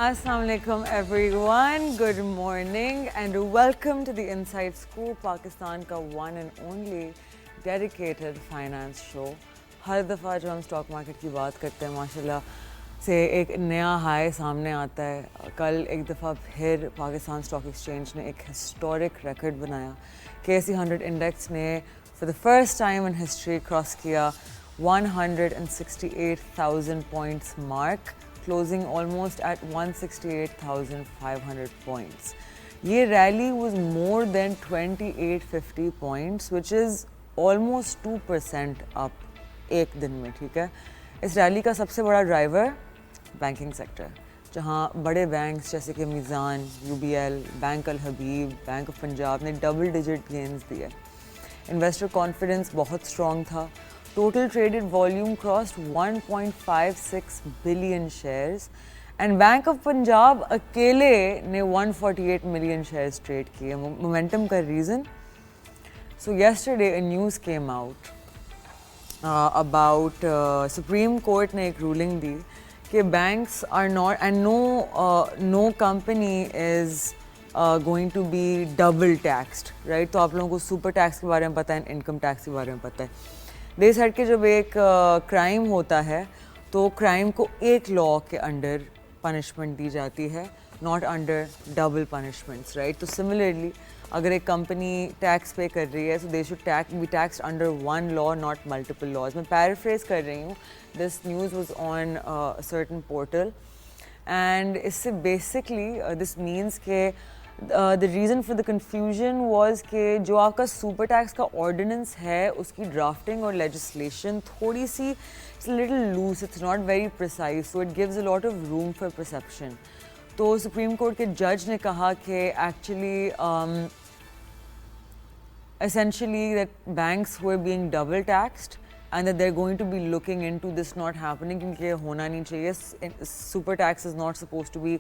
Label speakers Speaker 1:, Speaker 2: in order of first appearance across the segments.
Speaker 1: Assalamu alaikum everyone, good morning and welcome to the Inside Scoop, Pakistan का one and only dedicated finance show. हर दफ़ा जब हम stock market की बात करते हैं माशाल्लाह से एक नया हाई सामने आता है. कल एक दफ़ा फिर पाकिस्तान स्टॉक एक्सचेंज ने एक हिस्टोरिक रिकॉर्ड बनाया. KSE 100 इंडेक्स ने for the first time in history cross किया 168,000 points mark, closing almost at 168,500 points. Ye rally was more than 2850 points, which is almost 2% up एक दिन में. ठीक है, इस रैली का सबसे बड़ा ड्राइवर बैंकिंग सेक्टर, जहाँ बड़े बैंक्स जैसे कि Meezan, UBL, bank Al Habib, bank of Punjab ने डबल डिजिट गेंस दिए. इन्वेस्टर कॉन्फिडेंस बहुत स्ट्रॉन्ग था. Total traded volume crossed 1.56 billion shares and Bank of Punjab अकेले ने 148 million shares trade किए. Momentum का reason? So yesterday a news came out about Supreme Court ने एक ruling दी कि banks are not and no company is going to be double taxed, right? तो आप लोगों को super tax के बारे में पता है, income tax के बारे में पता है. देश हट के जब एक क्राइम होता है तो क्राइम को एक लॉ के अंडर पनिशमेंट दी जाती है, not under double punishments, right? तो सिमिलरली अगर एक कंपनी टैक्स पे कर रही है तो they should be taxed under one law, not multiple laws. मैं पैराफ्रेज कर रही हूँ. This news was on certain portal and इससे बेसिकली दिस मीन्स के the reason for the confusion was कि जो आपका सुपर टैक्स का ऑर्डिनेंस है उसकी ड्राफ्टिंग और लेजिस्लेशन थोड़ी सी it's little loose, it's not very precise, so it gives a lot of room for perception. तो सुप्रीम कोर्ट के जज ने कहा कि actually essentially that banks were being double taxed and that they're going to be looking into this not happening क्योंकि ये होना नहीं चाहिए. Super tax is not supposed to be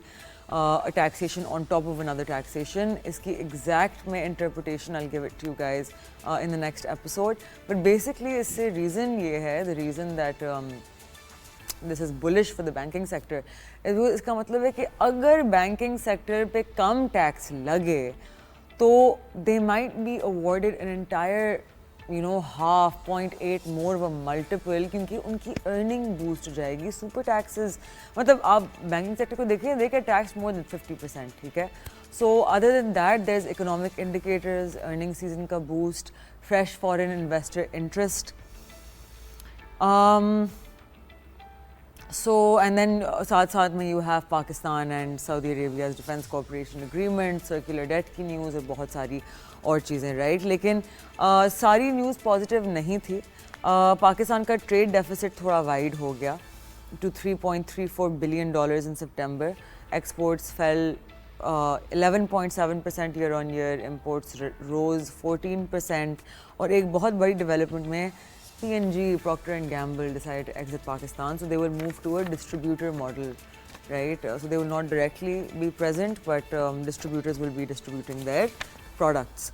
Speaker 1: a taxation on top of another taxation. इसकी exact में interpretation I'll give it to you guys in the next episode. But basically इससे reason ये है, the reason that this is bullish for the banking sector, इसका मतलब है कि अगर banking sector पे कम tax लगे तो they might be awarded an entire 0.8 more of a multiple क्योंकि उनकी earning boost हो जाएगी. सुपर टैक्सेस मतलब आप बैंकिंग सेक्टर को देखिए, they get taxed more than 50%. ठीक है, so other than that there's economic indicators, earning season का boost, fresh foreign investor interest. So and then साथ में you have Pakistan and Saudi Arabia's defense cooperation agreement, circular debt की news और बहुत सारी और चीज़ें, राइट? लेकिन सारी न्यूज़ पॉजिटिव नहीं थी. पाकिस्तान का ट्रेड डेफिसिट थोड़ा वाइड हो गया to $3.34 billion in September. Exports fell 11.7% year on year, imports rose 14%. और एक बहुत बड़ी डेवलपमेंट में P&G, Procter and Gamble decided to exit Pakistan, so they will move to a distributor model, right? So they will not directly be present, but distributors will be distributing their products.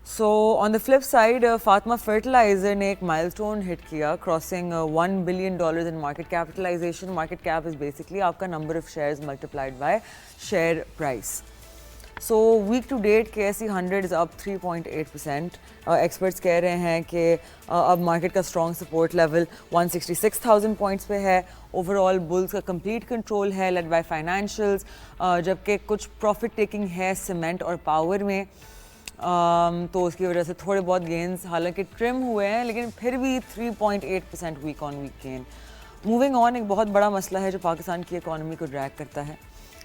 Speaker 1: So on the flip side, Fatma Fertilizer ने एक milestone hit किया, crossing $1 billion in market capitalization. Market cap is basically आपका number of shares multiplied by share price. So week to date KSE 100 is up 3.8%. Experts कह रहे हैं कि अब market का strong support level 166,000 points पे है. Overall bulls का complete control है, led by financials, जबकि कुछ profit taking है cement और power में. तो उसकी वजह से थोड़े बहुत गेंस हालांकि ट्रिम हुए हैं, लेकिन फिर भी 3.8% week on week gain. Moving on, एक बहुत बड़ा मसला है जो पाकिस्तान की इकोनॉमी को ड्रैग करता है.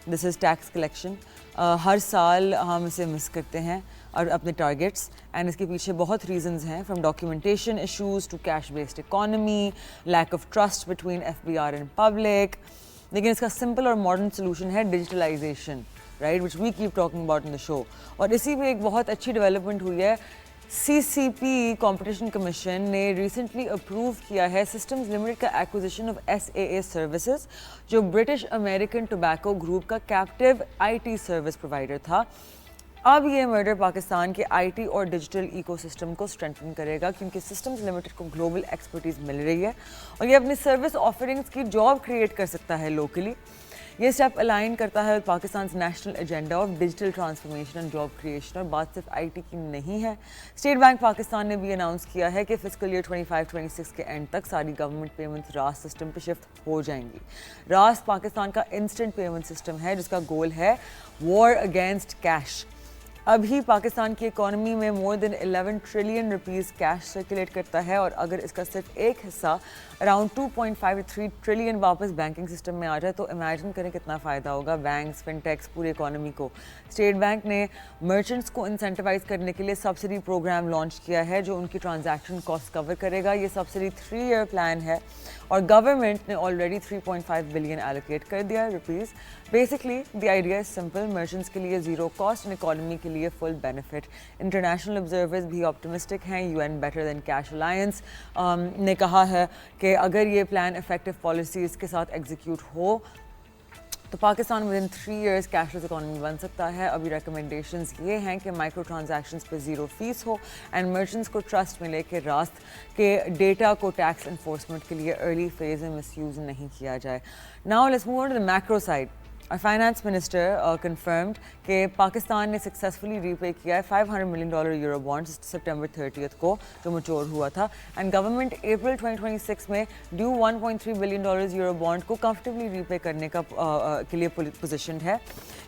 Speaker 1: This is tax collection. हर साल हम इसे मिस करते हैं और अपने टारगेट्स, एंड इसके पीछे बहुत रीजंस हैं, from documentation issues to cash based economy, lack of trust between FBR and public. लेकिन इसका सिंपल और मॉडर्न सोल्यूशन है digitalization, right, which we keep talking about in the show. और इसी में एक बहुत अच्छी डेवलपमेंट हुई है. CCP कंपटीशन कमीशन ने रिसेंटली अप्रूव किया है सिस्टम्स लिमिटेड का एक्विजिशन ऑफ SAA सर्विसेज, जो ब्रिटिश अमेरिकन टोबैको ग्रुप का कैप्टिव IT सर्विस प्रोवाइडर था. अब ये मर्डर पाकिस्तान के IT और डिजिटल इकोसिस्टम को स्ट्रेंथन करेगा, क्योंकि सिस्टम्स लिमिटेड को ग्लोबल एक्सपर्टीज़ मिल रही है और ये अपनी सर्विस ऑफरिंग्स की जॉब क्रिएट कर सकता है लोकली. ये स्टेप अलाइन करता है Pakistan national agenda of digital transformation and job creation, और बात सिर्फ आईटी की नहीं है। स्टेट बैंक पाकिस्तान ने भी अनाउंस किया है कि फिस्कल ईयर 25-26 के एंड तक सारी गवर्नमेंट पेमेंट्स रास सिस्टम पे शिफ्ट हो जाएंगी। रास पाकिस्तान का इंस्टेंट पेमेंट सिस्टम है जिसका गोल है वॉर अगेंस्ट कैश। अभी पाकिस्तान की इकॉनमी में more than 11 trillion rupees cash circulate करता है, और अगर इसका सिर्फ एक हिस्सा अराउंड 2.53 ट्रिलियन वापस बैंकिंग सिस्टम में आ जाए तो इमेजिन करें कितना फ़ायदा होगा बैंक्स, फिनटेक्स, पूरी इकॉनमी को। स्टेट बैंक ने मर्चेंट्स को इंसेंटिवाइज करने के लिए सब्सिडी प्रोग्राम लॉन्च किया है जो उनकी ट्रांजैक्शन कॉस्ट कवर करेगा। ये सब्सिडी 3 ईयर प्लान है और गवर्नमेंट ने ऑलरेडी 3.5 बिलियन एलोकेट कर दिया है rupees. Basically the idea is simple, merchants के लिए ज़ीरो कॉस्ट एंड इकॉनमी के लिए फुल बेनिफिट। इंटरनेशनल ऑब्जर्वर्स भी ऑप्टिमिस्टिक हैं। UN better than cash alliance ने कहा है कि अगर ये प्लान इफेक्टिव पॉलिसीज़ के साथ एग्जीक्यूट हो तो Pakistan with in 3 years cashless economy बन सकता है। अभी रिकमेंडेशंस ये हैं कि माइक्रो ट्रांजैक्शंस पे ज़ीरो फीस हो एंड मर्चेंट्स को ट्रस्ट मिले कि रास्त के डेटा को टैक्स इन्फोर्समेंट के लिए अर्ली फेज में मिसयूज़ नहीं किया जाए। Now let's move on to the macro side. और फाइनेंस मिनिस्टर कंफर्म्ड कि पाकिस्तान ने सक्सेसफुली रीपे किया है $500 मिलियन यूरो बॉन्ड्स सितंबर 30 को जो मैच्योर हुआ था, एंड गवर्नमेंट अप्रैल 2026 में ड्यू $1.3 बिलियन यूरो बॉन्ड को कंफर्टेबली रीपे करने का के लिए पोजिशन है।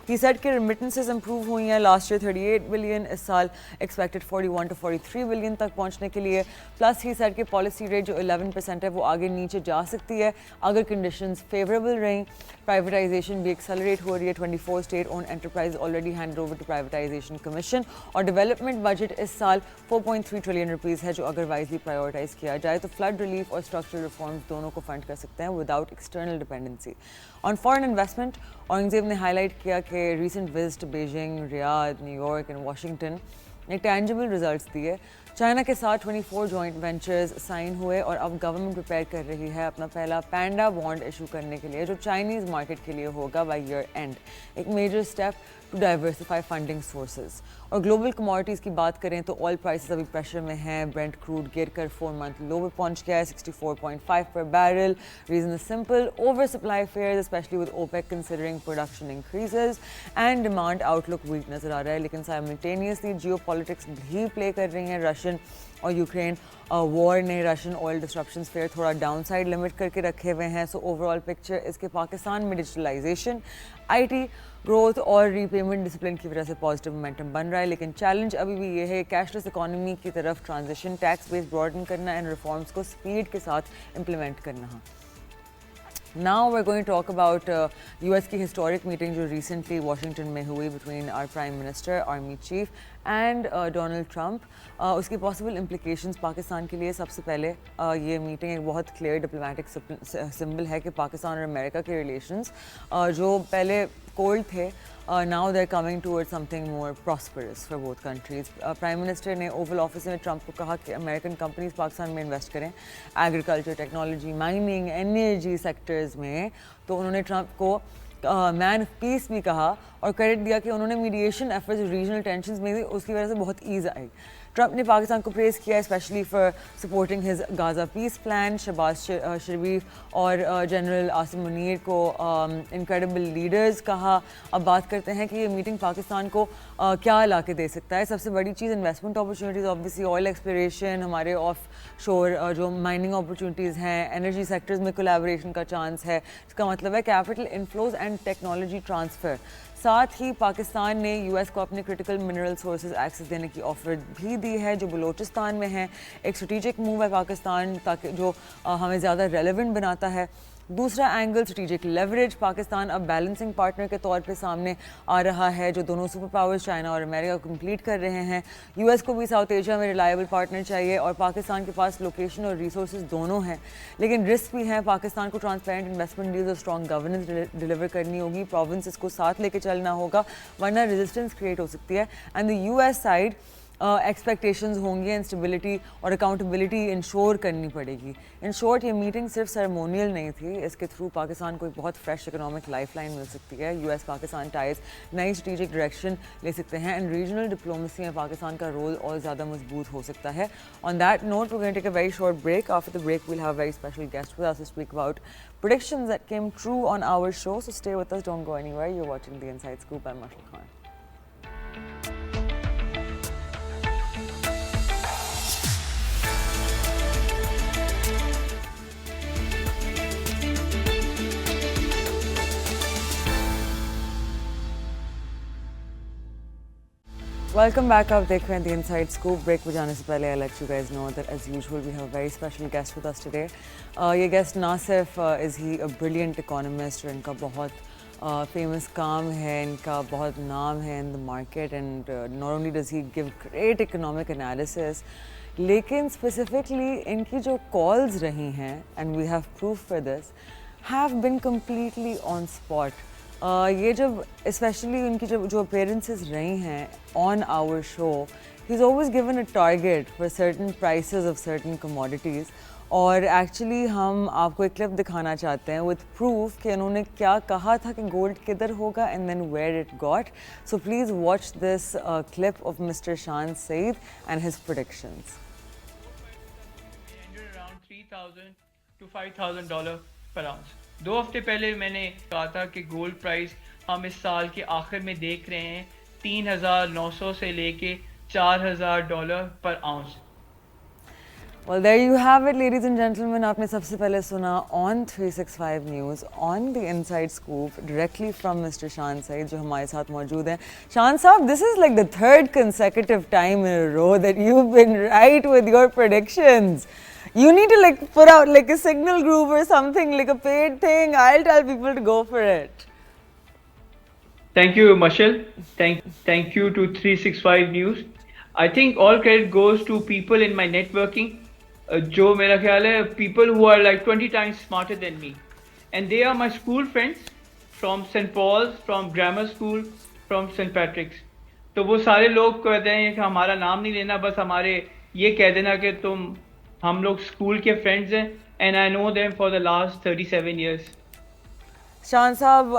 Speaker 1: ही सेड कि रेमिटेंसेस इंप्रूव हुई हैं लास्ट ईयर 38 बिलियन, इस साल एक्सपेक्टेड 41 to 43 बिलियन तक पहुंचने के लिए। प्लस ही सेड कि पॉलिसी रेट जो 11% है वो आगे नीचे जा सकती है अगर कंडीशंस फेवरेबल रहीं। प्राइवेटाइजेशन भी एक्सेलरेट हो रही है। 24 state own enterprise already hand over to privatization commission, और डेवलपमेंट बजट इस साल 4.3 ट्रिलियन रुपीज़ है जो अगर वाइजली प्रायोरिटाइज किया जाए तो फ्लड रिलीफ और स्ट्रक्चरल रिफॉर्म्स दोनों को फंड कर सकते हैं without external dependency. On foreign investment, Aurangzeb ने हाईलाइट किया कि recent visit Beijing, Riyadh, New York and Washington ने टेंजिबल रिजल्ट्स दिए। चाइना के साथ 24 जॉइंट वेंचर्स साइन हुए और अब गवर्नमेंट प्रिपेयर कर रही है अपना पहला पैंडा बॉन्ड इशू करने के लिए जो चाइनीज़ मार्केट के लिए होगा बाय ईयर एंड, एक major step to diversify funding sources. और ग्लोबल कमोडिटीज़ की बात करें तो ऑयल प्राइसेस अभी प्रेशर में हैं। ब्रेंट क्रूड गिर कर 4 मंथ लो पे पहुंच गया है 64.5 पर barrel. Reason is simple, over supply fears specially with OPEC considering production increases and demand outlook weak नज़र आ रहा है। लेकिन साइमल्टेनियसली जियो पॉलिटिक्स भी प्ले कर रही हैं। रशियन और यूक्रेन वॉर ने रशियन ऑयल डिस्ट्रप्शंस फेयर थोड़ा डाउन साइड लिमिट करके रखे हुए हैं। सो ओवरऑल पिक्चर इसके पाकिस्तान में डिजिटलाइजेशन, आईटी ग्रोथ और रीपेमेंट डिसिप्लिन की वजह से पॉजिटिव मोमेंटम बन रहा है। लेकिन चैलेंज अभी भी ये है कैशलेस इकॉनमी की तरफ ट्रांजिशन, टैक्स बेस ब्रॉडन करना एंड रिफॉर्म्स को स्पीड के साथ इम्प्लीमेंट करना। Now we're going to talk about US की historic meeting जो recently Washington में हुई between our Prime Minister, Army Chief and Donald Trump। उसकी possible implications पाकिस्तान के लिए, सबसे पहले ये meeting एक बहुत clear diplomatic symbol है कि पाकिस्तान और अमेरिका के relations जो पहले cold थे now they're coming towards something more prosperous for both countries। Prime minister ने ओवल ऑफिस में ट्रंप को कहा कि अमेरिकन कंपनीज पाकिस्तान में इन्वेस्ट करें agriculture, technology, mining, energy sectors में। तो उन्होंने ट्रंप को मैन ऑफ पीस भी कहा और क्रेडिट दिया कि उन्होंने मीडिएशन एफर्ट्स रीजनल टेंशंस में भी उसकी वजह से बहुत ईज आई। ट्रंप ने पाकिस्तान को प्रेज़ किया specially for supporting his Gaza peace plan. Shehbaz Sharif और जनरल आसिम मुनीर को इनक्रेडिबल लीडर्स कहा। अब बात करते हैं कि ये मीटिंग पाकिस्तान को क्या ला के दे सकता है। सबसे बड़ी चीज़ investment opportunities, obviously oil exploration, हमारे ऑफ शोर जो माइनिंग अपॉर्चुनिटीज़ हैं, एनर्जी सेक्टर्स में कोलैबोरेशन का चांस है। इसका मतलब है capital inflows and technology transfer. साथ ही पाकिस्तान ने यूएस को अपने क्रिटिकल मिनरल सोर्सेज एक्सेस देने की ऑफर भी दी है जो बलूचिस्तान में है। एक स्ट्रेटेजिक मूव है पाकिस्तान ताकि जो हमें ज़्यादा रेलेवेंट बनाता है। दूसरा एंगल स्ट्रेटेजिक लेवरेज, पाकिस्तान अब बैलेंसिंग पार्टनर के तौर पे सामने आ रहा है जो दोनों सुपर पावर्स चाइना और अमेरिका को कंप्लीट कर रहे हैं। यूएस को भी साउथ एशिया में रिलायबल पार्टनर चाहिए और पाकिस्तान के पास लोकेशन और रिसोर्सेज दोनों हैं, लेकिन रिस्क भी हैं। पाकिस्तान को ट्रांसपेरेंट इन्वेस्टमेंट डील्स और स्ट्रॉन्ग गवर्नेंस डिलीवर करनी होगी, प्रोविंसेस को साथ लेके चलना होगा वरना रेजिस्टेंस क्रिएट हो सकती है। And the US side expectations होंगी एंड स्टेबिलिटी और अकाउंटेबिलिटी इंश्योर करनी पड़ेगी. इन शॉर्ट ये मीटिंग सिर्फ सेरेमोनियल नहीं थी, इसके थ्रू पाकिस्तान को एक बहुत फ्रेश इकोनॉमिक लाइफलाइन मिल सकती है. US पाकिस्तान टाइज नई स्ट्रेटेजिक डायरेक्शन ले सकते हैं एंड रीजनल डिप्लोमेसी में पाकिस्तान का रोल और ज़्यादा मजबूत हो सकता है. On that note we going to take a very short break. After the break we'll have a very special guest with us to speak about predictions that came true on our show. So stay with us, don't go anywhere. You're watching The Inside Scoop. I'm Marshall Khan. Welcome back. आप देख रहे हैं The Inside Scoop. Break पे जाने से पहले I let you guys know that as usual we have a very special guest with us today. ये guest ना सिर्फ is he a brilliant economist और इनका बहुत famous काम है, इनका बहुत नाम है in the market and not only does he give great economic analysis, लेकिन specifically इनकी जो calls रही हैं and we have proof for this have been completely on spot. ये जब स्पेशली उनकी जो अपीयरेंसेस रही हैं on our show, he is always given a target for certain prices of certain commodities. और एक्चुअली हम आपको एक क्लिप दिखाना चाहते हैं विद प्रूफ कि उन्होंने क्या कहा था कि गोल्ड किधर होगा and then where it got. So please watch this clip of mister Shan Saeed and his predictions.
Speaker 2: $3,000 to $5,000 पर आउंस. 2 हफ्ते पहले मैंने कहा था कि गोल्ड प्राइस हम इस साल के आखिर में देख रहे हैं 3,900 से लेके $4,000 पर ounce.
Speaker 1: Well, there you have it, ladies and gentlemen. आपने सबसे पहले सुना on 365 News on the Inside Scoop directly from Mr. Shan Saeed जो हमारे साथ मौजूद हैं. Shan साहब, this is like the 3rd consecutive time in a row that you've been right with your predictions. You need to like put out like a signal group or something, like a paid thing. I'll tell people to go for it.
Speaker 2: Thank you, Marshall. Thank you to 365 News. I think all credit goes to people in my networking. जो मेरा ख्याल है people who are like 20 times smarter than me, and they are my school friends from St. Paul's, from grammar school, from St. Patrick's. तो वो सारे लोग कहते हैं कि हमारा नाम नहीं लेना, बस हमारे ये कह देना कि हम लोग स्कूल के फ्रेंड्स हैं and I know them for the last 37 years.
Speaker 1: Shan साहब,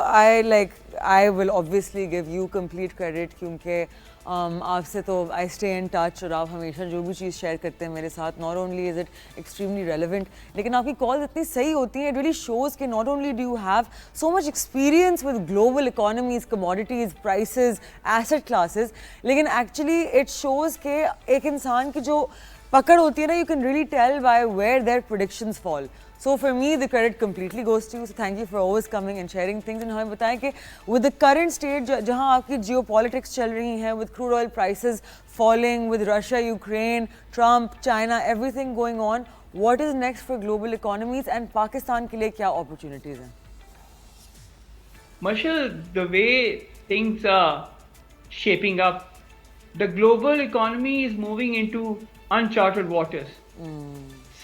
Speaker 1: I will obviously give you complete credit क्योंकि आपसे तो I stay in touch और आप हमेशा जो भी चीज़ शेयर करते हैं मेरे साथ, not only is it extremely relevant, लेकिन आपकी कॉल्स इतनी सही होती हैं. It really shows कि not only do you have so much experience with global economies, commodities, prices, asset classes, लेकिन actually it shows कि एक इंसान की जो पकड़ होती है ना, you can really tell by where their predictions fall. So for me, the credit completely goes to you. So thank you for always coming and sharing things. And हमें बताएं कि with the current state जहाँ आपकी geopolitics चल रही हैं, with crude oil prices falling, with Russia, Ukraine, Trump, China, everything going on, what is next for global economies and Pakistan के लिए क्या opportunities हैं?
Speaker 2: Marshall, the way things are shaping up, the global economy is moving into uncharted waters.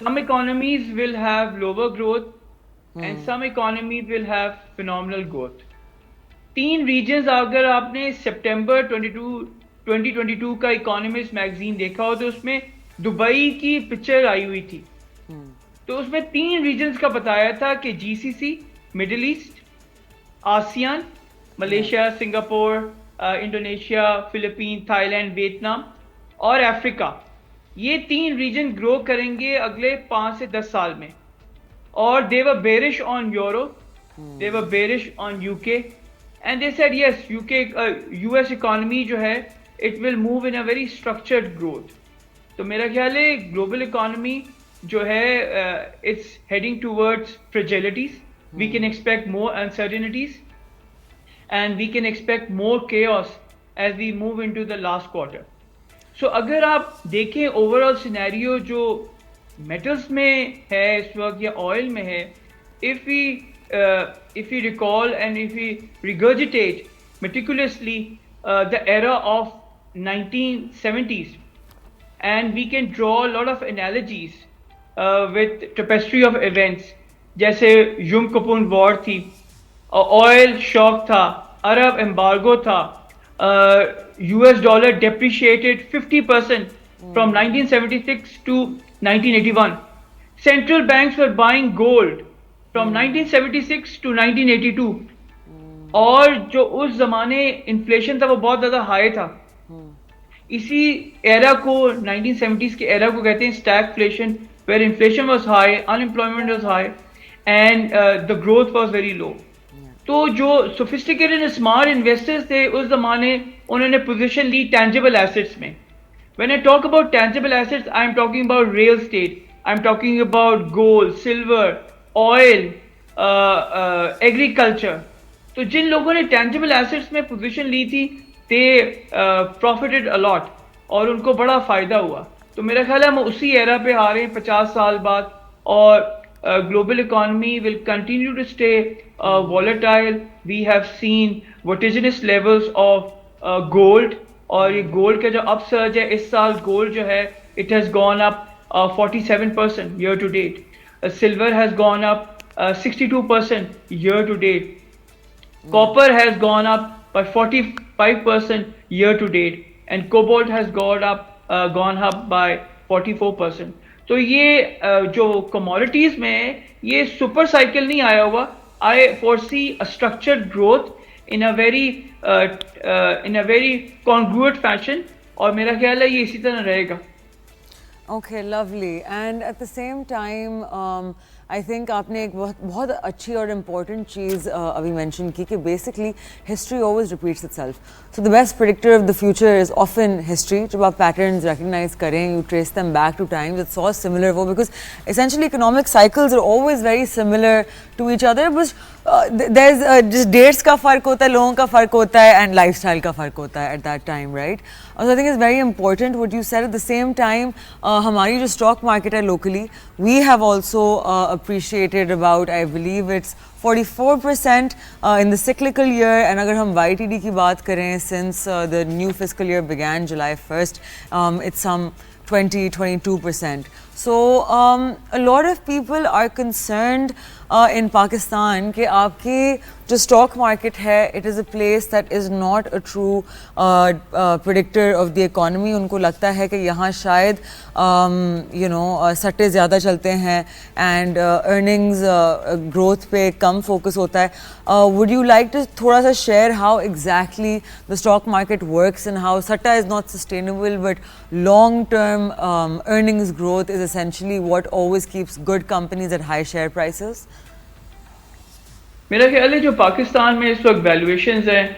Speaker 2: Some economies will have lower growth and some economies will have phenomenal growth. 3 regions अगर आपने सितंबर 2022 का economist magazine देखा हो तो उसमें Dubai की picture आई हुई थी. तो उसमें 3 रीजन्स का बताया था कि GCC, middle east, ASEAN, Malaysia, Singapore, Indonesia, Philippine, Thailand, Vietnam और अफ्रीका, ये 3 रीजन ग्रो करेंगे अगले 5 से 10 साल में. और they were bearish on Europe, they were bearish on UK, and they said yes, US economy जो है it will move in a very structured growth. तो मेरा ख्याल है global economy जो है it's heading towards fragilities. We can expect more uncertainties and we can expect more chaos as we move into the last quarter. So अगर आप देखें overall scenario जो मेटल्स में है इस वक्त या ऑयल में है, if we recall and if we regurgitate meticulously the era of 1970s, and we can draw a lot of analogies with tapestry of events, जैसे युम कपून वॉर थी, ऑयल शॉक था, अरब एम्बार्गो था, US dollar depreciated 50% from 1976 to 1981. Central banks were buying gold from 1976 to 1982. और जो उस जमाने inflation था वो बहुत ज़्यादा हाई था. इसी एरा को 1970s के एरा को कहते हैं stagflation, where inflation was high, unemployment was high, and the growth was very low. तो जो sophisticated and smart investors थे उस जमाने, उन्होंने पोजीशन ली tangible assets में. When I talk about tangible assets, I am talking about real estate, I am talking about gold, silver, oil, agriculture. तो जिन लोगों ने tangible assets में पोजीशन ली थी, they profited a lot और उनको बड़ा फायदा हुआ. तो मेरा ख्याल है हम उसी एरा पे आ रहे हैं 50 साल बाद, और global economy will continue to stay volatile. We have seen vertiginous levels of gold, और ये गोल्ड का जो अपसर्ज है इस साल, गोल्ड जो है it has gone up 47% year to date. Silver has gone up 62% year to date. Copper has gone up by 45% year to date, and cobalt has gone up by 44%. तो ये जो commodities में ये super cycle नहीं आया हुआ. I foresee a structured growth in a very congruent fashion, और मेरा ख्याल है ये इसी तरह रहेगा.
Speaker 1: Okay, lovely. And at the same time, I think आपने एक बहुत अच्छी और important चीज़ अभी mention की कि basically history always repeats itself. So the best predictor of the future is often history. जब आप patterns recognize करें, you trace them back to times that saw similar वो, because essentially economic cycles are always very similar to each other. But there's just dates का फ़र्क होता है, लोगों का फ़र्क होता है, and lifestyle का फ़र्क होता है at that time, right? So I think it's very important what you said. At the same time, हमारी जो stock market है locally, we have also appreciated about, I believe it's 44% in the cyclical year, and अगर हम YTD की बात करें, since the new fiscal year began July 1st, it's some 22%. So a lot of people are concerned in Pakistan कि आपकी जो stock market है, it is a place that is not a true predictor of the economy. उनको लगता है कि यहाँ शायद सट्टे ज़्यादा चलते हैं, and earnings growth पे कम focus होता है. Would you like to थोड़ा सा share how exactly the stock market works and how satta is not sustainable, but long-term earnings growth is essentially what always keeps good companies at high share prices?
Speaker 2: मेरा ख्याल है जो पाकिस्तान में इस वक्त valuations हैं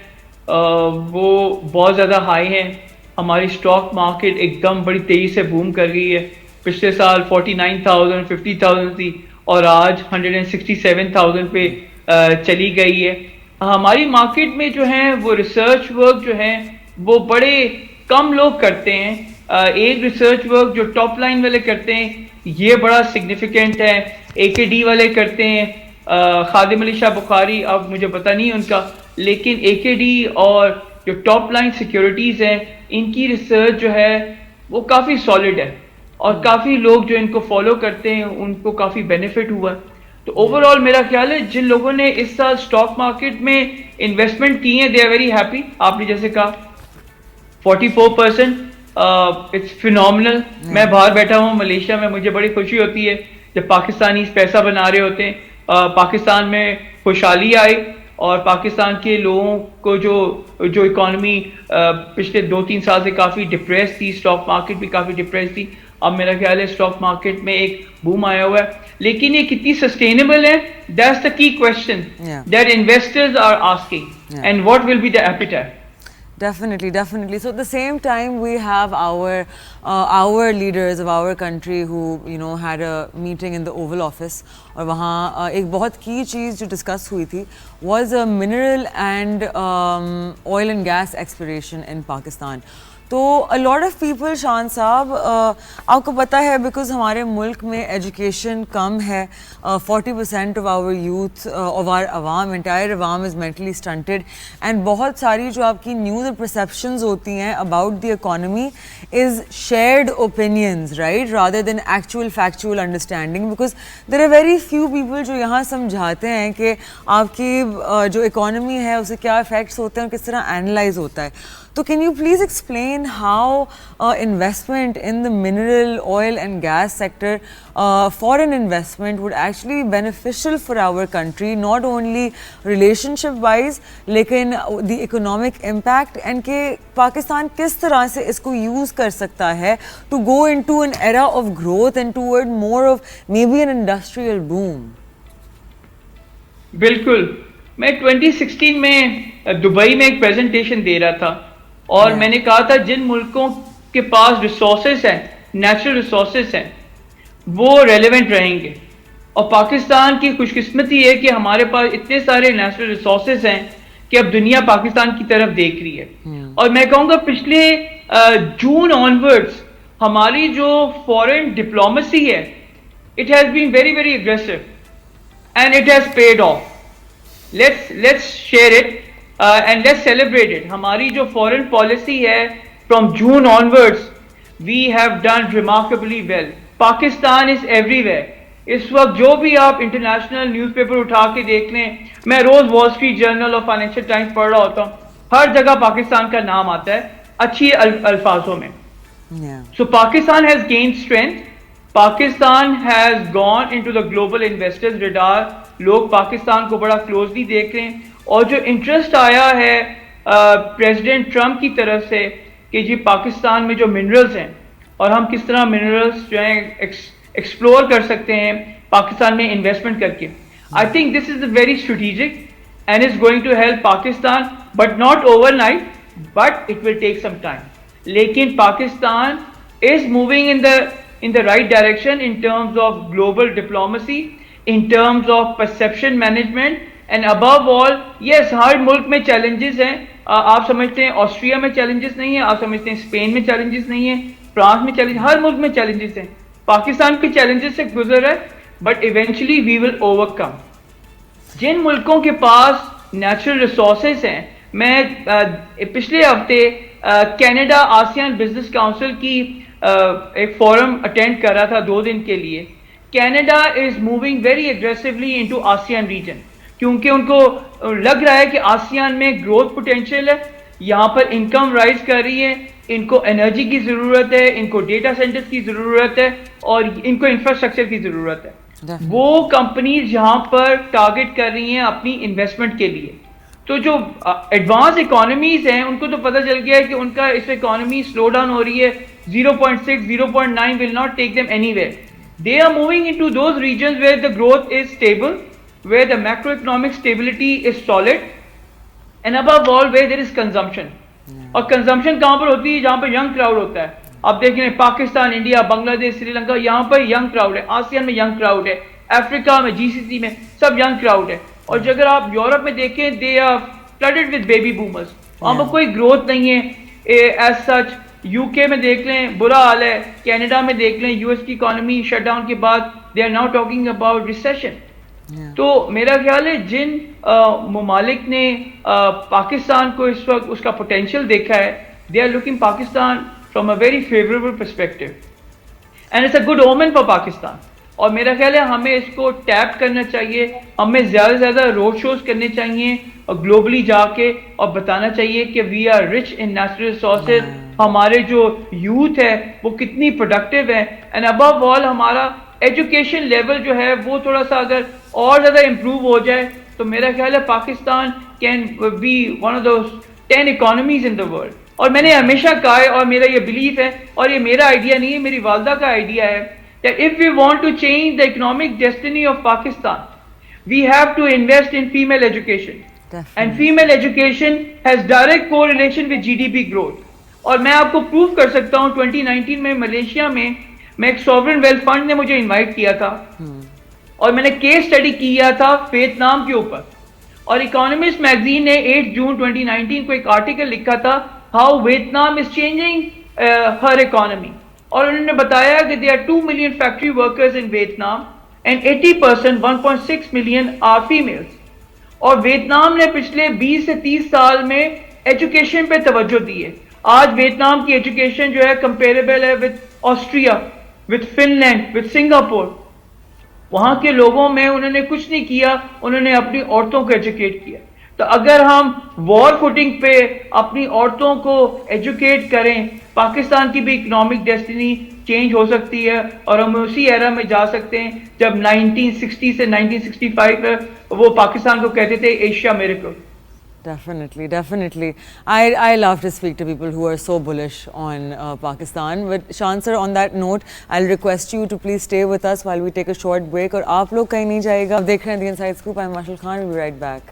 Speaker 2: वो बहुत ज़्यादा हाई हैं. हमारी स्टॉक मार्केट एकदम बड़ी तेज़ी से बूम कर गई है. पिछले साल 49,000 50,000 थी और आज 167,000 पे चली गई है. हमारी मार्केट में जो है वो रिसर्च वर्क जो है वो बड़े कम लोग करते हैं. एक रिसर्च वर्क जो टॉप लाइन वाले करते हैं ये बड़ा सिग्निफिकेंट है. AKD वाले करते हैं, खादिम अली शाह बुखारी, अब मुझे पता नहीं उनका, लेकिन AKD और जो टॉप लाइन सिक्योरिटीज़ हैं इनकी रिसर्च जो है वो काफ़ी सॉलिड है, और काफ़ी लोग जो इनको फॉलो करते हैं उनको काफ़ी बेनिफिट हुआ. तो ओवरऑल मेरा ख्याल है जिन लोगों ने इस साल स्टॉक मार्केट में इन्वेस्टमेंट की है दे आर वेरी हैप्पी. आपने जैसे कहा 44%, इट्स फिनोमिनल. मैं बाहर बैठा हूँ मलेशिया में, मुझे बड़ी खुशी होती है जब पाकिस्तानी पैसा बना रहे होते हैं. पाकिस्तान में खुशहाली आई, और पाकिस्तान के लोगों को जो इकॉनमी पिछले 2-3 साल से काफ़ी डिप्रेस थी, स्टॉक मार्केट भी काफ़ी डिप्रेस थी, अब मेरा ख्याल है स्टॉक मार्केट में एक बूम आया हुआ है. लेकिन ये कितनी सस्टेनेबल है, that's the key question that investors are asking, and what will be the appetite.
Speaker 1: Definitely, definitely. So at the same time, we have our leaders of our country who had a meeting in the Oval Office, और वहाँ एक बहुत key चीज़ जो discuss हुई थी was a mineral and oil and gas exploration in Pakistan. तो अ lot of people, शान साहब, आपको पता है बिकॉज हमारे मुल्क में एजुकेशन कम है, 40% of our youth, of our अवाम, एंटायर अवाम इज़ मेंटली स्टंटेड, एंड बहुत सारी जो आपकी न्यूज़ और परसेप्शंस होती हैं about the economy is shared opinions, right, rather than actual factual understanding, because there are very few people जो यहाँ समझाते हैं कि आपकी जो इकोनॉमी है उससे क्या इफेक्ट्स होते हैं और किस तरह एनालाइज होता है. तो can you please explain how investment in the mineral oil and gas sector, foreign investment would actually be beneficial for our country, not only relationship wise लेकिन the economic impact, and कि पाकिस्तान किस तरह से इसको use कर सकता है to go into an era of growth and toward more of maybe an industrial boom.
Speaker 2: बिल्कुल. मैं 2016 में दुबई में एक प्रेजेंटेशन दे रहा था और मैंने कहा था जिन मुल्कों के पास रिसोर्सेस हैं, नेचुरल रिसोर्सेस हैं, वो रेलेवेंट रहेंगे. और पाकिस्तान की खुशकिस्मती है कि हमारे पास इतने सारे नेचुरल रिसोर्सेज हैं कि अब दुनिया पाकिस्तान की तरफ देख रही है. और मैं कहूँगा पिछले जून ऑनवर्ड्स हमारी जो फॉरेन डिप्लोमेसी है, it has been very very aggressive and it has paid off. Let's share it and let's celebrate it. हमारी जो फॉरेन पॉलिसी है from June onwards, we have done remarkably well. Pakistan is everywhere. इस वक्त जो भी आप international newspaper उठा के देख लें, मैं रोज वॉल स्ट्रीट जर्नल और फाइनेंशियल टाइम्स पढ़ रहा होता हूँ, हर जगह पाकिस्तान का नाम आता है अच्छी अल्फाजों में. So Pakistan has gain strength. Pakistan has gone into the global investors radar. लोग पाकिस्तान को बड़ा क्लोजली देख रहे हैं. और जो इंटरेस्ट आया है प्रेसिडेंट ट्रंप की तरफ से कि जी पाकिस्तान में जो मिनरल्स हैं और हम किस तरह मिनरल्स जो है एक्सप्लोर कर सकते हैं पाकिस्तान में इन्वेस्टमेंट करके, I think this is very strategic and is going to help Pakistan, but not overnight, but it will take some time. लेकिन Pakistan is moving in the right direction in terms of global diplomacy, in terms of perception management, and above all yes, हर मुल्क में challenges हैं. आप समझते हैं Austria में challenges नहीं है, आप समझते हैं स्पेन में चैलेंजेस नहीं है, फ्रांस में चैलेंज, हर मुल्क में चैलेंजेस हैं. पाकिस्तान के चैलेंजेस से गुजर रहा है, but eventually we will overcome. जिन मुल्कों के पास नेचुरल रिसोर्सेज हैं, मैं पिछले हफ्ते कनाडा आसियान बिजनेस काउंसिल की एक फोरम अटेंड कर रहा था 2 दिन के लिए. Canada is moving very aggressively into ASEAN region, क्योंकि उनको लग रहा है कि आसियान में ग्रोथ पोटेंशियल है, यहाँ पर इनकम राइज कर रही है, इनको एनर्जी की ज़रूरत है, इनको डेटा सेंटर्स की ज़रूरत है और इनको इंफ्रास्ट्रक्चर की ज़रूरत है. वो कंपनीज यहाँ पर टारगेट कर रही हैं अपनी इन्वेस्टमेंट के लिए. तो जो एडवांस इकोनॉमीज हैं उनको तो पता चल गया है कि उनका इस इकोनॉमी स्लो डाउन हो रही है. 0.6, 0.9 will not take them anywhere. They are moving into those regions where the growth is stable, where the macroeconomic stability is solid, and above all where there is consumption. और consumption कहाँ पर होती है? जहाँ पर यंग क्राउड होता है. आप देख रहे हैं पाकिस्तान, इंडिया, बांग्लादेश, श्रीलंका, यहाँ पर यंग क्राउड है. आसियान में यंग क्राउड है, अफ्रीका में, जीसीसी में सब यंग क्राउड है. और अगर आप यूरोप में देखें, they are flooded with baby boomers. वहाँ पर कोई ग्रोथ नहीं है एज सच. यूके में देख लें बुरा हाल है, कनाडा में देख लें, यूएस की इकोनॉमी शटडाउन के बाद they are now talking about recession. तो मेरा ख्याल है जिन ममालिक ने पाकिस्तान को इस वक्त उसका पोटेंशियल देखा है, they are looking Pakistan from a very favourable perspective and it's a good omen for Pakistan. और मेरा ख्याल है हमें इसको टैप करना चाहिए, हमें ज़्यादा से ज़्यादा रोड शोज करने चाहिए और ग्लोबली जाके और बताना चाहिए कि we are rich in natural resources. हमारे जो यूथ है वो कितनी प्रोडक्टिव है, एंड अबव ऑल हमारा एजुकेशन लेवल जो है वो थोड़ा सा अगर और ज़्यादा इम्प्रूव हो जाए तो मेरा ख्याल है Pakistan can be one of those 10 economies in the world. और मैंने हमेशा कहा है और मेरा ये बिलीफ है, और ये मेरा आइडिया नहीं है, मेरी वालदा का आइडिया है, that if we want to change the economic destiny of Pakistan, we have to invest in female education. Definitely. And female education has direct correlation with GDP growth. और मैं आपको प्रूव कर सकता हूँ, 2019 में मलेशिया में मैं एक सॉवरेन वेल्थ फंड ने मुझे इनवाइट किया था और मैंने केस स्टडी किया था वियतनाम के ऊपर. और इकोनॉमिस्ट मैगजीन ने 8 जून 2019 को एक आर्टिकल लिखा था how Vietnam is changing her economy. और उन्होंने बताया कि there are 2 million factory workers in Vietnam and 80%, 1.6 million are females. और वियतनाम ने पिछले 20 से 30 साल में एजुकेशन पे तवज्जो दी है. आज वियतनाम की एजुकेशन जो है कंपेरेबल है with Austria, with Finland, with Singapore. वहां के लोगों में उन्होंने कुछ नहीं किया, उन्होंने अपनी औरतों को एजुकेट किया. तो अगर हम वॉर फुटिंग पे अपनी औरतों को एजुकेट करें, पाकिस्तान की भी इकोनॉमिक डेस्टिनी चेंज हो सकती है और हम उसी एरा में जा सकते हैं जब 1960 से 1965 में वो पाकिस्तान को कहते थे Asia miracle.
Speaker 1: Definitely, definitely. I love to speak to people who are so bullish on Pakistan. But Shan sir, on that note, I'll request you to please stay with us while we take a short break. और आप लोग कहीं नहीं जाइएगा. आप देख रहे हैं The Inside Scoop. I'm Mashal Khan. We'll be right back.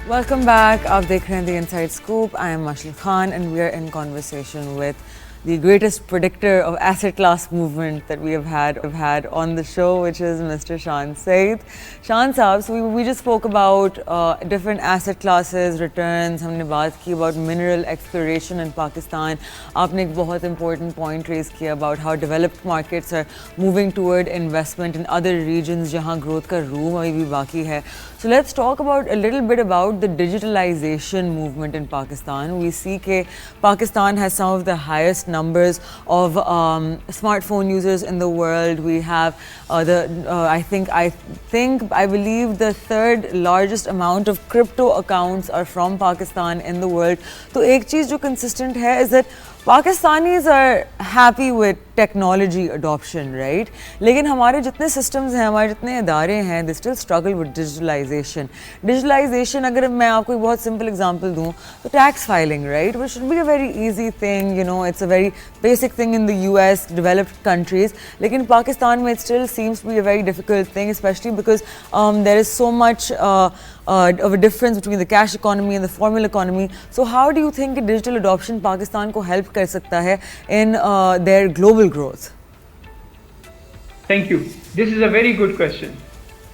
Speaker 1: Welcome back. आप देख रहे हैं The Inside Scoop. I am Mashal Khan and we are in conversation with the greatest predictor of asset class movement that we have had on the show, which is Mr. Shan Saeed. Shan Saab, so we just spoke about different asset classes, returns. हमने बात की about mineral exploration in Pakistan. आपने एक बहुत important point raise किया about how developed markets are moving toward investment in other regions जहाँ growth का room अभी भी बाकी है. So let's talk about a little bit about the digitalization movement in Pakistan. We see that Pakistan has some of the highest numbers of smartphone users in the world. We have I believe the third largest amount of crypto accounts are from Pakistan in the world. So एक चीज़ जो consistent है is that Pakistanis are happy with technology adoption, right? लेकिन हमारे जितने systems हैं, हमारे जितने इदारे हैं, they still struggle with digitalization. Digitalization, अगर मैं आपको एक बहुत simple example दूँ, तो tax filing, right? Which should be a very easy thing, you know, it's a very basic thing in the US, developed countries. लेकिन Pakistan में it still seems to be a very difficult thing, especially because there is so much of a difference between the cash economy and the formal economy. So how do you think digital adoption Pakistan को help कर सकता है in their global growth?
Speaker 2: Thank you. This is a very good question.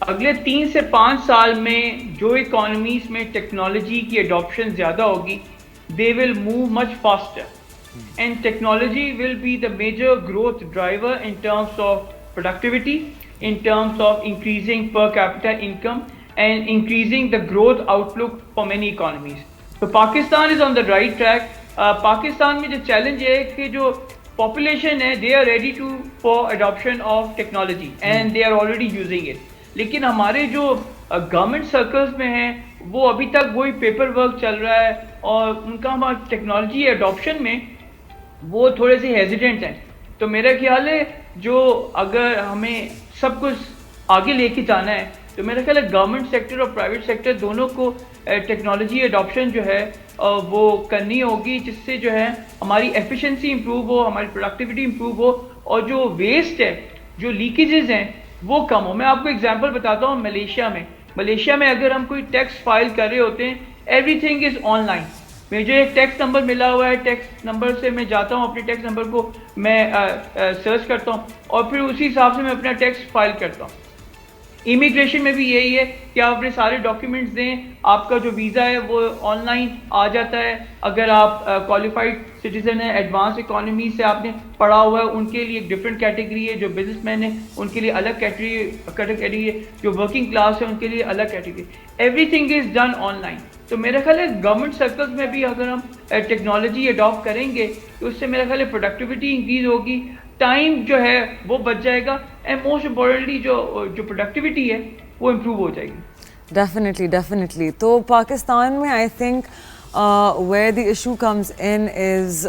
Speaker 2: अगले 3 से 5 साल में जो economies में टेक्नोलॉजी की अडॉप्शन ज़्यादा होगी, they will move much faster. And technology will be the major growth driver in terms of productivity, in terms of increasing per capita income and increasing the growth outlook for many economies. So Pakistan is on the right track. Pakistan में जो challenge है कि जो population है, they are ready for adoption of technology and they are already using it. लेकिन हमारे जो government circles में हैं, वो अभी तक वही paper work चल रहा है और उनका हमारा technology adoption में वो थोड़े से hesitant हैं. तो मेरा ख्याल है जो अगर हमें सब कुछ आगे लेके जाना है, तो मेरा ख्याल है गवर्नमेंट सेक्टर और प्राइवेट सेक्टर दोनों को टेक्नोलॉजी एडॉप्शन जो है वो करनी होगी, जिससे जो है हमारी एफिशिएंसी इंप्रूव हो, हमारी प्रोडक्टिविटी इंप्रूव हो और जो वेस्ट है, जो लीकेजेस हैं वो कम हो. मैं आपको एग्जांपल बताता हूँ. मलेशिया में अगर हम कोई टैक्स फाइल कर रहे होते हैं, एवरीथिंग इज़ ऑनलाइन. मुझे एक टैक्स नंबर मिला हुआ है, टैक्स नंबर से मैं जाता हूँ, अपने टैक्स नंबर को मैं सर्च करता हूँ और फिर उसी हिसाब से मैं अपना टैक्स फाइल करता हूँ. इमिग्रेशन में भी यही है कि आप अपने सारे डॉक्यूमेंट्स दें, आपका जो वीज़ा है वो ऑनलाइन आ जाता है. अगर आप क्वालिफाइड सिटीजन हैं, एडवांस इकोनॉमी से आपने पढ़ा हुआ है, उनके लिए एक डिफरेंट कैटेगरी है. जो बिजनेसमैन है उनके लिए अलग कैटेगरी है. जो वर्किंग क्लास है उनके लिए अलग category. Everything is done online. तो मेरा ख्याल है गवर्नमेंट सर्कल्स में भी अगर हम टेक्नोलॉजी अडॉप्ट करेंगे तो उससे मेरा ख्याल है प्रोडक्टिविटी इंक्रीज होगी, टाइम जो है वो बच जाएगा एंड मोस्ट इम्पोर्टेंटली जो प्रोडक्टिविटी है वो इम्प्रूव हो जाएगी.
Speaker 1: Definitely. तो पाकिस्तान में I think where the issue comes in is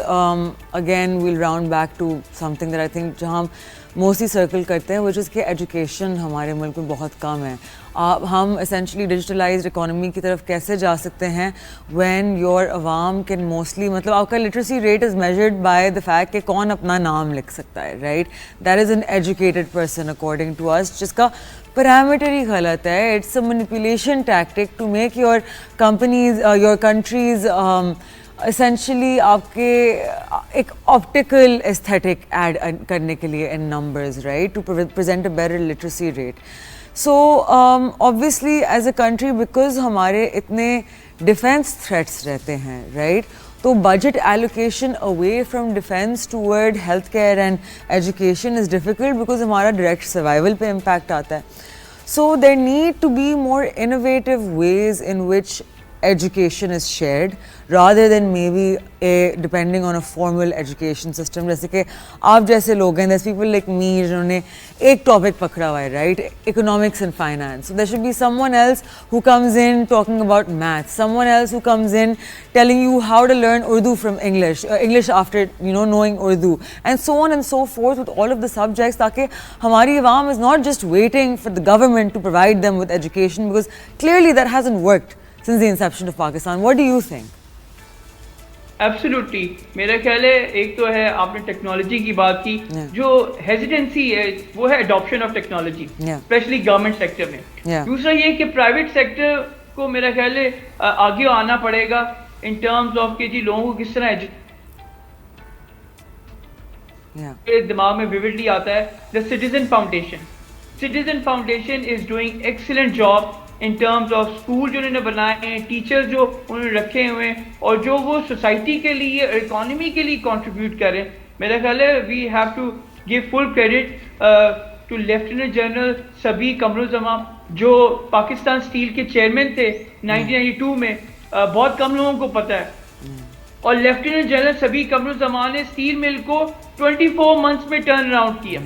Speaker 1: again we'll round back to something that I think जहाँ हम मोस्टली सर्कल करते हैं, which is कि एजुकेशन हमारे मुल्क में बहुत कम है. हम essentially डिजिटलाइज्ड इकोनॉमी की तरफ कैसे जा सकते हैं when your अवाम कैन मोस्टली, मतलब आपका literacy rate is measured by the fact कि कौन अपना नाम लिख सकता है, right? That is an educated person according to us, जिसका पैरामीटर ही गलत है. It's a manipulation tactic to make your companies, your countries essentially आपके एक ऑप्टिकल एस्थेटिक ऐड करने के लिए in numbers, right, to present a better literacy rate. So obviously as a country, because हमारे इतने डिफेंस थ्रेट्स रहते हैं, right, तो budget allocation away from defence toward health care and education is difficult, because हमारा direct survival पे impact आता है. So there need to be more innovative ways in which education is shared rather than maybe depending on a formal education system. जैसे कि आप जैसे लोग हैं, there's people like me जिन्होंने एक topic पकड़ा हुआ है, right, economics and finance. So there should be someone else who comes in talking about math, someone else who comes in telling you how to learn Urdu from English after knowing Urdu, and so on and so forth with all of the subjects, ताकि हमारी आवाम is not just waiting for the government to provide them with education, because clearly that hasn't worked since the inception of Pakistan. What do you think?
Speaker 2: Absolutely, मेरा ख्याल है एक तो है आपने technology की बात की, जो हेजिटेंसी है वो है adoption of technology, specially government sector में. दूसरा ये कि प्राइवेट सेक्टर को मेरा ख्याल है आगे आना पड़ेगा इन टर्म्स ऑफ कि जी लोगों को किस तरह दिमाग में विविडली आता है the citizen foundation. Citizen foundation is doing excellent job in terms of school जो उन्होंने बनाए हैं, टीचर्स जो उन्होंने रखे हुए हैं, और जो वो सोसाइटी के लिए, इकोनॉमी के लिए कंट्रीब्यूट कर रहे हैं. मेरा ख्याल है we have to give full credit to lieutenant general Sabi Qamaruzzaman, जो पाकिस्तान स्टील के चेयरमैन थे 1992 में. बहुत कम लोगों को पता है. और लेफ्टिनेंट जनरल सबी कमरुज़्ज़मान ने स्टील मिल को 24 मंथ्स में टर्न अराउंड किया.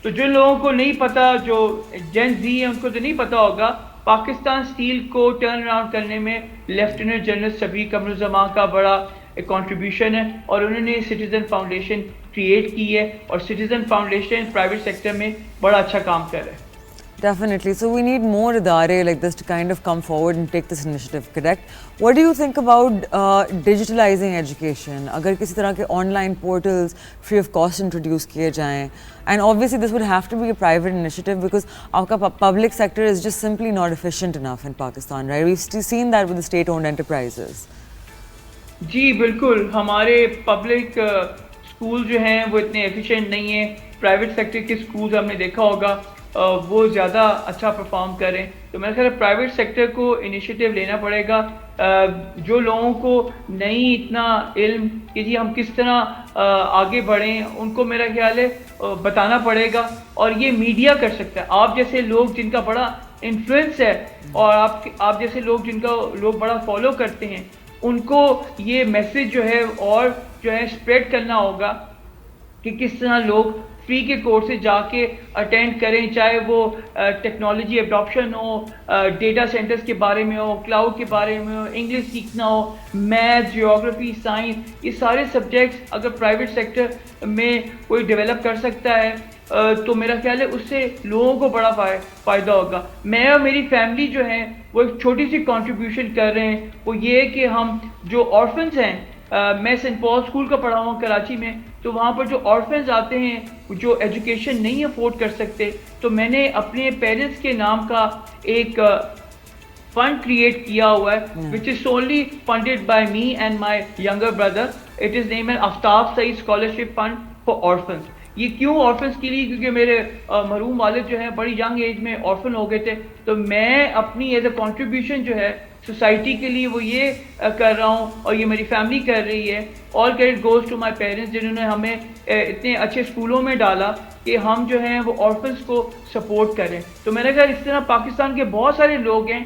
Speaker 2: तो जो लोगों को नहीं पता, जो जेन जी है उनको तो नहीं पता होगा, पाकिस्तान स्टील को टर्न अराउंड करने में लेफ्टिनेंट जनरल सबी कमरुज़्ज़मान का बड़ा कंट्रीब्यूशन है, और उन्होंने सिटीजन फाउंडेशन क्रिएट की है, और सिटीजन फाउंडेशन प्राइवेट सेक्टर में बड़ा अच्छा काम कर रहा है.
Speaker 1: Definitely. So we need more idare like this to kind of come forward and take this initiative, correct? What do you think about digitalizing education? अगर किसी तरह के online portals free of cost introduce किए जाएं, and obviously this would have to be a private initiative because आपका public sector is just simply not efficient enough in Pakistan, right? We've seen that with the state-owned enterprises.
Speaker 2: जी बिल्कुल, हमारे public school जो हैं वो इतने efficient नहीं हैं. Private sector के स्कूल्स हमने देखा होगा वो ज़्यादा अच्छा परफॉर्म करें. तो मेरा ख्याल है प्राइवेट सेक्टर को इनिशिएटिव लेना पड़ेगा. जो लोगों को नहीं इतना इल्म कि जी हम किस तरह आगे बढ़ें, उनको मेरा ख्याल है बताना पड़ेगा, और ये मीडिया कर सकता है. आप जैसे लोग जिनका बड़ा इन्फ्लुएंस है, और आप जैसे लोग जिनका लोग बड़ा फॉलो करते हैं, उनको ये मैसेज जो है और जो है स्प्रेड करना होगा कि किस तरह लोग फ्री के कोर्सेज जाके अटेंड करें, चाहे वो टेक्नोलॉजी एडॉप्शन हो, डेटा सेंटर्स के बारे में हो, क्लाउड के बारे में हो, इंग्लिश सीखना हो, मैथ, जियोग्राफी, साइंस, ये सारे सब्जेक्ट्स अगर प्राइवेट सेक्टर में कोई डेवलप कर सकता है तो मेरा ख्याल है उससे लोगों को बड़ा फ़ायदा होगा. मैं और मेरी फैमिली जो है वो एक छोटी सी कंट्रीब्यूशन कर रहे हैं. वो ये है कि हम जो ऑर्फन्स हैं, मैं सेंट पॉल स्कूल का पढ़ा हूँ कराची में, तो वहाँ पर जो ऑर्फन्स आते हैं जो एजुकेशन नहीं अफोर्ड कर सकते, तो मैंने अपने पेरेंट्स के नाम का एक फंड क्रिएट किया हुआ है, which is solely funded by me and my younger brother. It is name an Aftab Saeed scholarship fund for orphans. ये क्यों ऑर्फन्स के लिए? क्योंकि मेरे मरहूम वालिद जो है बड़ी यंग एज में ऑर्फन हो गए थे, तो मैं अपनी एज अ कंट्रीब्यूशन जो है सोसाइटी के लिए वो ये कर रहा हूँ, और ये मेरी फैमिली कर रही है. All credit goes to my parents, जिन्होंने हमें इतने अच्छे स्कूलों में डाला कि हम जो हैं वो ऑर्फन्स को सपोर्ट करें. तो मेरे ख्याल इस तरह पाकिस्तान के बहुत सारे लोग हैं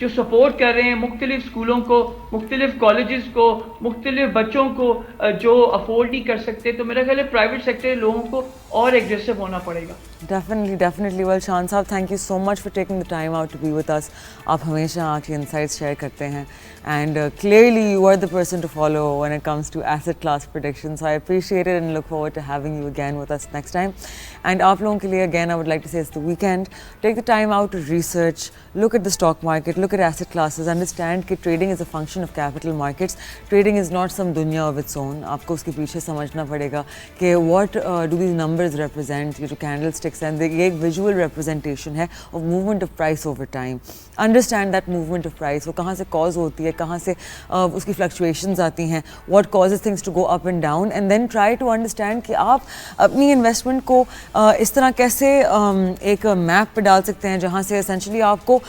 Speaker 2: जो सपोर्ट कर रहे हैं मुख्तलिफ स्कूलों को, मुख्तलिफ कॉलेजेस को, मुख्तलिफ बच्चों को जो अफोर्ड नहीं कर सकते. तो मेरा ख्याल है प्राइवेट सेक्टर लोगों को और एग्रेसिव होना पड़ेगा.
Speaker 1: Definitely, definitely. Well, Shan साहब, thank you so much for taking the time out to be with us. आप हमेशा आपकी insights share करते हैं, and clearly you are the person to follow when it comes to asset class predictions. So I appreciate it and look forward to having you again with us next time. And आप लोगों के लिए again I would like to say it's the weekend. Take the time out to research, look at the stock market, look look at asset classes, understand कि trading is a function of capital markets. Trading is not some दुनिया of its own. आपको उसके पीछे समझना पड़ेगा कि what do these numbers represent, ये जो candlesticks हैं, ये एक visual representation है of movement of price over time. Understand that movement of price, वो कहाँ से cause होती है, कहाँ से उसकी fluctuations आती हैं, what causes things to go up and down, and then try to understand कि आप अपनी investment को इस तरह कैसे एक map पे डाल सकते हैं जहाँ से essentially आपको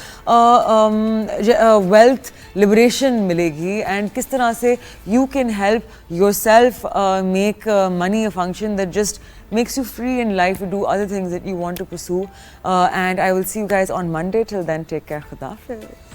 Speaker 1: wealth liberation मिलेगी, and किस तरह से you can help yourself make money a function that just makes you free in life to do other things that you want to pursue. And I will see you guys on Monday. Till then, take care. Khuda Hafiz.